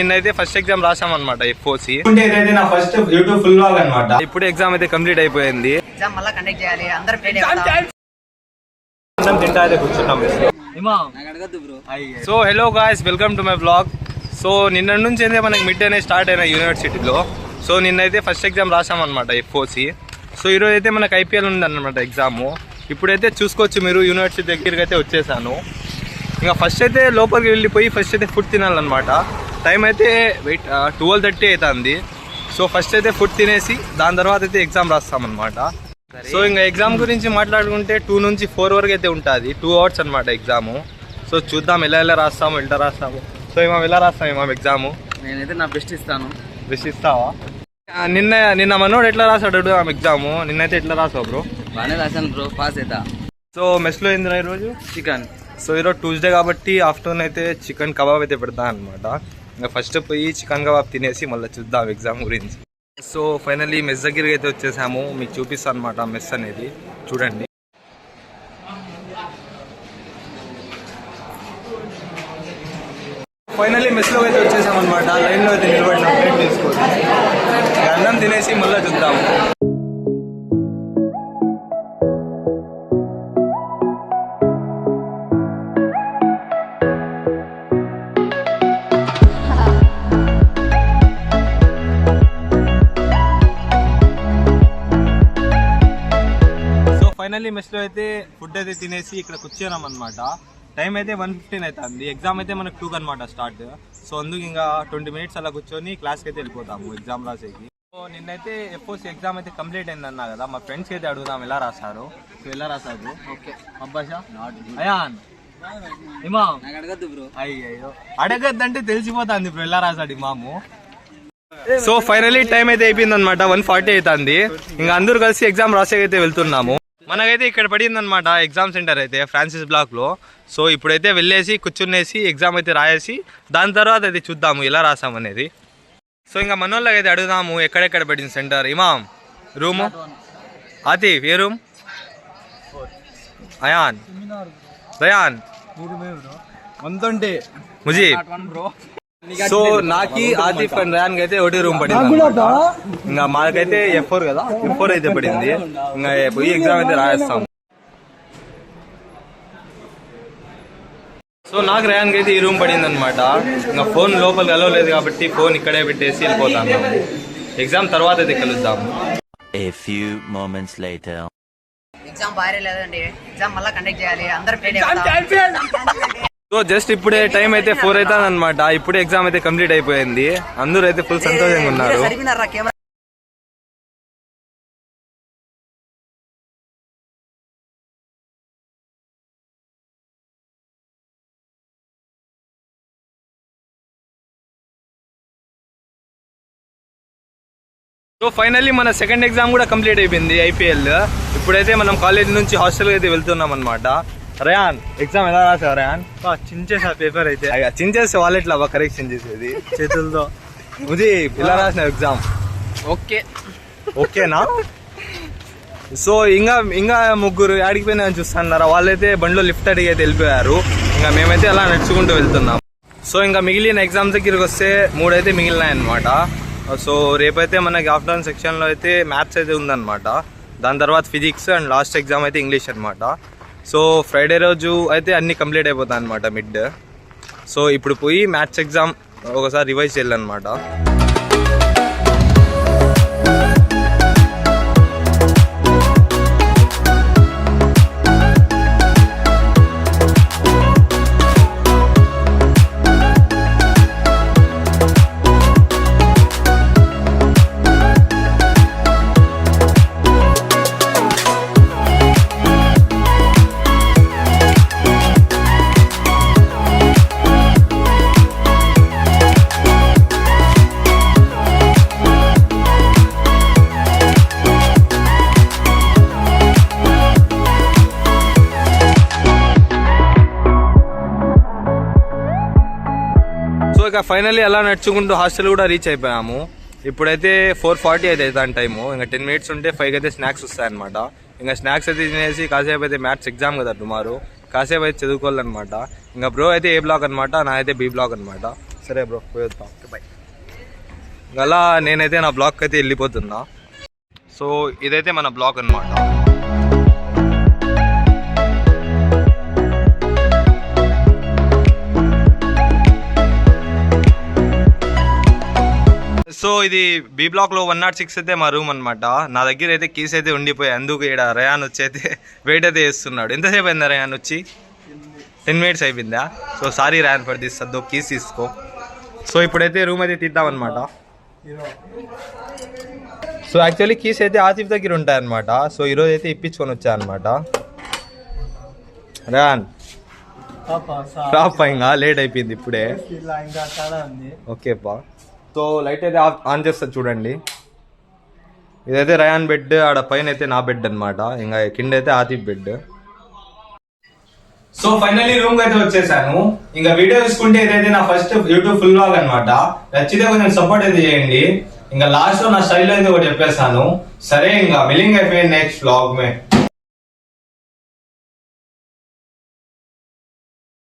నిన్నైతే first exam రాసాం అనమాట ఎఫ్ఓసి. ఇదైతే నా ఫస్ట్ యూట్యూబ్ ఫుల్ వ్లాగ్ అనమాట. ఇప్పుడు ఎగ్జామ్ అయితే కంప్లీట్ అయిపోయింది. ఎగ్జామ్ మళ్ళీ కండక్ట్ చేయాలి, అందరూ ప్రిపేర్ తింటా అయితే కూర్చున్నాం. So hello guys, welcome to my vlog. So నిన్న నుంచి అయితే మనకి మిడ్ అనేది స్టార్ట్ అయిన యూనివర్సిటీలో. సో నిన్నైతే ఫస్ట్ ఎగ్జామ్ రాసాం అనమాట ఎఫ్ఓసి. సో ఈరోజు అయితే మనకు ఐపీఎల్ ఉందన్నమాట ఎగ్జాము. ఇప్పుడైతే చూసుకోవచ్చు మీరు, యూనివర్సిటీ దగ్గరికి అయితే వచ్చేసాను. ఇంకా ఫస్ట్ అయితే లోపలికి వెళ్ళిపోయి ఫస్ట్ అయితే ఫుడ్ తినాలన్నమాట. టైం అయితే 12:30 అవుతుంది. సో ఫస్ట్ అయితే ఫుడ్ తినేసి దాని తర్వాత అయితే ఎగ్జామ్ రాస్తామన్నమాట. సో ఇంకా ఎగ్జామ్ గురించి మాట్లాడుకుంటే 2 నుంచి 4 వరకు అయితే ఉంటుంది. 2 hours అనమాట ఎగ్జాము. సో చూద్దాం ఎలా రాస్తాము, ఎలా రాస్తాము. సో ఏమో ఎలా రాస్తాము ఏమో ఎగ్జాము. నేనైతే నా బెస్ట్ ఇస్తాను. బెస్ట్ ఇస్తావా? నిన్న మనోడు ఎట్లా రాసాడు ఎగ్జాము? నిన్నైతే ఎట్లా రాసావు బ్రో? బాగానే రాశాను బ్రో, పాస్ అవుతా. సో మెస్లో ఏందిరా ఈరోజు? చికెన్. సో ఈరోజు ట్యూస్డే కాబట్టి ఆఫ్టర్నూన్ అయితే చికెన్ కబాబ్ అయితే పెడతా అనమాట. ఇంకా ఫస్ట్ పోయి చికెన్ కబాబ్ తినేసి మళ్ళీ చూద్దాం ఎగ్జామ్ గురించి. సో ఫైనల్లీ మెస్ దగ్గరికి అయితే వచ్చేసాము. మీకు చూపిస్తాను అనమాట మెస్ అనేది, చూడండి. ఫైనల్లీ మెస్లో అయితే వచ్చేసాం అనమాట. లైన్లో అయితే నిలబడిన ప్లేట్ తీసుకోవాలి, అన్నం తినేసి మళ్ళీ చూద్దాము. ఫైనల్లీ మెస్లో అయితే ఫుడ్ అయితే తినేసి ఇక్కడ కూర్చున్నాం అనమాట. టైం అయితే 1:15 అవుతుంది. ఎగ్జామ్ అయితే మనకు 2 అనమాట స్టార్ట్. సో అందుకు ఇంకా 20 minutes అలా కూర్చొని క్లాస్కి అయితే వెళ్ళిపోతాము ఎగ్జామ్ రాసేకి. సో నిన్నైతే ఎఫ్ఓసి ఎగ్జామ్ అయితే కంప్లీట్ అయింది అన్నా కదా, మా ఫ్రెండ్స్కి అయితే అడుగుదాం ఎలా రాశారు. సో ఎలా రాశారు? ఓకే అబ్బాషా, అయాన్, ఇమామ్. అడగద్దు బ్రో. అయ్యో అడగద్దంటే తెలిసిపోతుంది బ్రో ఎలా రాశాడు ఇమాము. సో ఫైనల్లీ టైం అయితే అయిపోయింది అనమాట. 1:40 అవుతుంది. ఇంకా అందరూ కలిసి ఎగ్జామ్ రాసేకైతే వెళ్తున్నాము. మనకైతే ఇక్కడ పడింది అనమాట ఎగ్జామ్ సెంటర్ అయితే ఫ్రాన్సిస్ బ్లాక్లో. సో ఇప్పుడైతే వెళ్ళేసి కూర్చునేసి ఎగ్జామ్ అయితే రాయేసి దాని తర్వాత అయితే చూద్దాము ఎలా రాసామనేది. సో ఇంకా మనోళ్ళకి అయితే అడుగుదాము ఎక్కడెక్కడ పడింది centre. Imam room, Atif A room, Ayan, Rayan, Mujeeb. So నాకి ఆతిఫ్ అండ్ రయాన్ కి అయితే ఒకటి రూమ్ పడింది. ఇంకా మాకైతే F4 కదా, F4 అయితే పడింది. ఇంకా పోయి ఎగ్జామ్ అయితే రాయేస్తాం. సో నాకు రయాన్ కి అయితే ఈ రూమ్ పడింది అనమాట. ఇంకా ఫోన్ లోపలికి అలవలేదు కాబట్టి ఫోన్ ఇక్కడే పెట్టేసి వెళ్ళిపోతాను. ఎగ్జామ్ తర్వాత అయితే కలుద్దాము. ఎగ్జామ్ బాగా లేదండి, ఎగ్జామ్ మళ్ళీ కండక్ట్ చేయాలి, అందరూ ప్రిపేర్. సో జస్ట్ ఇప్పుడే టైం అయితే 4 అవుతుంది అనమాట. ఇప్పుడే ఎగ్జామ్ అయితే కంప్లీట్ అయిపోయింది. అందరూ అయితే ఫుల్ సంతోషంగా ఉన్నారు. సో ఫైనల్లీ మన సెకండ్ ఎగ్జామ్ కూడా కంప్లీట్ అయిపోయింది ఐపీఎల్. ఇప్పుడైతే మనం కాలేజ్ నుంచి హాస్టల్కి అయితే వెళ్తున్నాం అనమాట. రయాన్ ఎగ్జామ్ ఎలా రాసావు రయాన్? చించేసా పేపర్ అయితే. చించేస్తే వాలెట్లో కరెక్షన్ చేసేది చేతులతో. ముజీబ్ ఎలా రాసినావు ఎగ్జామ్? ఓకే ఓకేనా? సో ఇంకా ముగ్గురు ఆడికిపోయినా చూస్తున్నారా, వాళ్ళైతే బండిలో లిఫ్ట్ అడిగి అయితే వెళ్ళిపోయారు. ఇంకా మేమైతే అలా నడుచుకుంటూ వెళ్తున్నాం. సో ఇంకా మిగిలిన ఎగ్జామ్స్ దగ్గరికి వస్తే 3 అయితే మిగిలినాయి అనమాట. సో రేపైతే మనకి ఆఫ్టర్నూన్ సెక్షన్లో అయితే మ్యాథ్స్ అయితే ఉందన్నమాట. దాని తర్వాత ఫిజిక్స్ అండ్ లాస్ట్ ఎగ్జామ్ అయితే ఇంగ్లీష్ అనమాట. సో ఫ్రైడే రోజు అయితే అన్నీ కంప్లీట్ అయిపోతాయి అనమాట మిడ్. సో ఇప్పుడు పోయి మ్యాథ్స్ ఎగ్జామ్ ఒకసారి రివైజ్ చేయాలన్నమాట. ఇక ఫైనల్లీ అలా నడుచుకుంటూ హాస్టల్ కూడా రీచ్ అయిపోయాము. ఇప్పుడైతే 4:40 అయితే అవుతాను టైము. ఇంకా 10 minutes ఉంటే 5 అయితే స్నాక్స్ వస్తాయన్నమాట. ఇంకా స్నాక్స్ అయితే తినేసి కాసేపు అయితే మ్యాథ్స్ ఎగ్జామ్ కదా టుమారో, కాసేపు అయితే చదువుకోవాలన్నమాట. ఇంకా బ్రో అయితే ఏ బ్లాక్ అనమాట, నా అయితే బి బ్లాక్ అనమాట. సరే బ్రో పోయేద్దాం. అలా నేనైతే నా బ్లాగ్కి అయితే వెళ్ళిపోతున్నా. సో ఇదైతే మన బ్లాగ్ అన్నమాట. సో ఇది బి బ్లాక్ లో 106 అయితే మా రూమ్ అనమాట. నా దగ్గర అయితే కీస్ అయితే ఉండిపోయాయి. అందుకు ఇక్కడ రయాన్ వచ్చి అయితే వెయిట్ అయితే చేస్తున్నాడు. ఎంతసేపు అయిందా రయాన్ వచ్చి? 10 minutes అయిపోయిందా? So sorry Rayan for this, సద్దో కీస్ తీసుకో. సో ఇప్పుడైతే రూమ్ అయితే తీద్దామన్నమాట. సో యాక్చువల్లీ కీస్ అయితే ఆసిఫ్ దగ్గర ఉంటాయన్నమాట. సో ఈరోజు అయితే ఇప్పించుకొని వచ్చా అనమాట. రయాన్ ఇంకా లేట్ అయిపోయింది ఇప్పుడే. ఓకే పా. సో లైట్ అయితే ఆన్ చేస్తా చూడండి. ఇదైతే రయాన్ బెడ్, ఆడ పైన అయితే నా బెడ్ అనమాట. ఇంకా కింద అయితే Atif bed. So finally room అయితే వచ్చేసాను. ఇంకా వీడియో చూసుకుంటే ఇదైతే నా ఫస్ట్ యూట్యూబ్ ఫుల్ వ్లాగ్ అనమాట. నచ్చితే కొంచెం సపోర్ట్ అయితే చేయండి. ఇంకా లాస్ట్ లో నా స్టైల్లో అయితే ఒకటి చెప్పేస్తాను. సరే ఇంకా మిలింగ్ అయిపోయింది నెక్స్ట్ వ్లాగ్ మే.